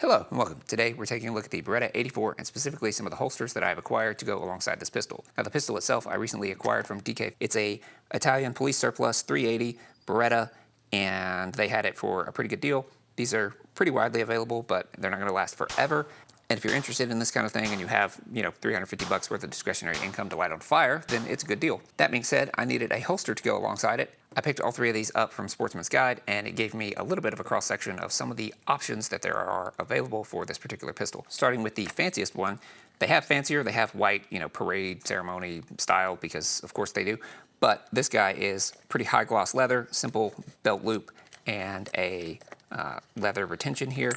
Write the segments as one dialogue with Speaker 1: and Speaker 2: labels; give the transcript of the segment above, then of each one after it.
Speaker 1: Hello and welcome. Today we're taking a look at the Beretta 84 and specifically some of the holsters that I've acquired to go alongside this pistol. Now the pistol itself I recently acquired from DK. It's a Italian police surplus 380 Beretta and they had it for a pretty good deal. These are pretty widely available, but they're not going to last forever. And if you're interested in this kind of thing and you have, $350 worth of discretionary income to light on fire, then it's a good deal. That being said, I needed a holster to go alongside it. I picked all three of these up from Sportsman's Guide, and it gave me a little bit of a cross-section of some of the options that there are available for this particular pistol. Starting with the fanciest one, they have fancier, they have white, parade ceremony style, because of course they do. But this guy is pretty high gloss leather, simple belt loop, and a leather retention here.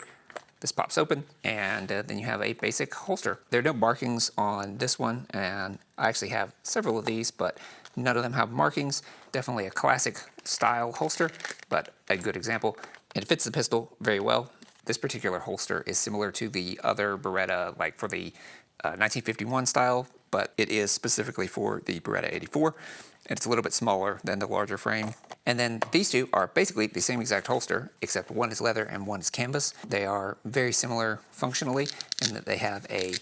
Speaker 1: This pops open, and then you have a basic holster. There are no markings on this one, and I actually have several of these, but none of them have markings. Definitely a classic style holster, but a good example. It fits the pistol very well. This particular holster is similar to the other Beretta, like for the 1951 style, but it is specifically for the Beretta 84. And it's a little bit smaller than the larger frame. And then these two are basically the same exact holster, except one is leather and one is canvas. They are very similar functionally in that they have a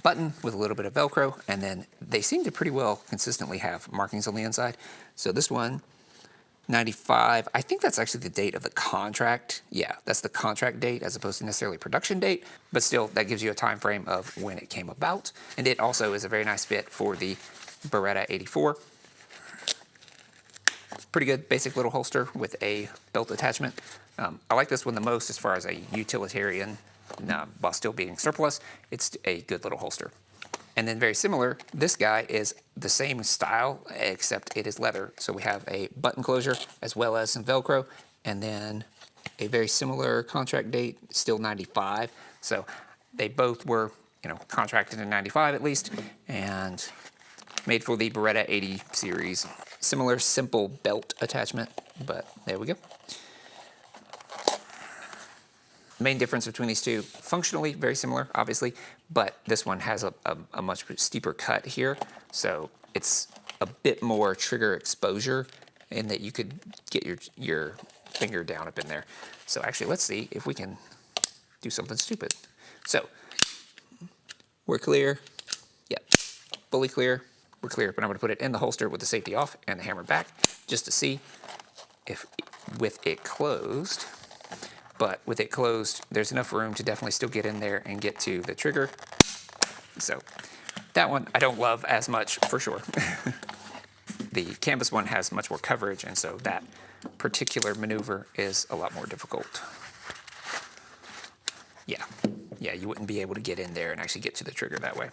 Speaker 1: button with a little bit of Velcro, and then they seem to pretty well consistently have markings on the inside. So this one, 95, I think that's actually the date of the contract. Yeah, that's the contract date as opposed to necessarily production date, but still that gives you a time frame of when it came about. And it also is a very nice fit for the Beretta 84. Pretty good basic little holster with a belt attachment. I like this one the most as far as a utilitarian, while still being surplus. It's a good little holster. And then very similar, this guy is the same style, except it is leather. So we have a button closure as well as some Velcro, and then a very similar contract date, still 95. So they both were, contracted in 95 at least, and made for the Beretta 80 series. Similar simple belt attachment, but there we go. Main difference between these two, functionally very similar, obviously, but this one has a much steeper cut here, so it's a bit more trigger exposure in that you could get your finger down up in there. So actually, let's see if we can do something stupid. So we're clear. Yep, fully clear. We're clear, but I'm going to put it in the holster with the safety off and the hammer back just to see if with it closed. But with it closed, there's enough room to definitely still get in there and get to the trigger. So that one I don't love as much for sure. The canvas one has much more coverage, and so that particular maneuver is a lot more difficult. Yeah, you wouldn't be able to get in there and actually get to the trigger that way.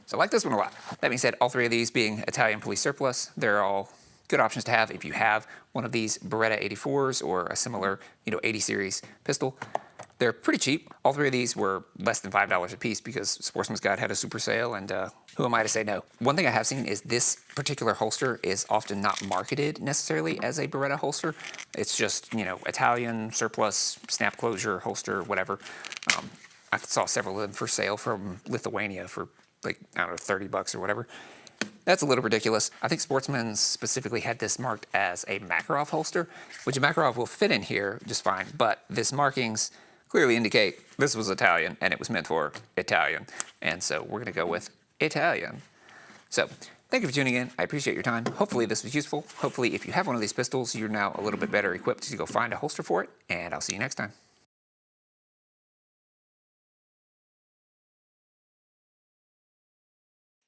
Speaker 1: So I like this one a lot. That being said, all three of these being Italian police surplus, they're all good options to have if you have one of these Beretta 84s or a similar, 80 series pistol. They're pretty cheap. All three of these were less than $5 a piece because Sportsman's Guide had a super sale, and who am I to say no? One thing I have seen is this particular holster is often not marketed necessarily as a Beretta holster. It's just, Italian surplus snap closure holster, whatever. I saw several of them for sale from Lithuania for like, I don't know, $30 or whatever. That's a little ridiculous. I think Sportsman's specifically had this marked as a Makarov holster, which a Makarov will fit in here just fine, but this markings clearly indicate this was Italian and it was meant for Italian. And so we're gonna go with Italian. So thank you for tuning in. I appreciate your time. Hopefully this was useful. Hopefully if you have one of these pistols, you're now a little bit better equipped to go find a holster for it, and I'll see you next time.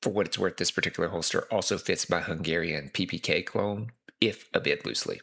Speaker 1: For what it's worth, this particular holster also fits my Hungarian PPK clone, if a bit loosely.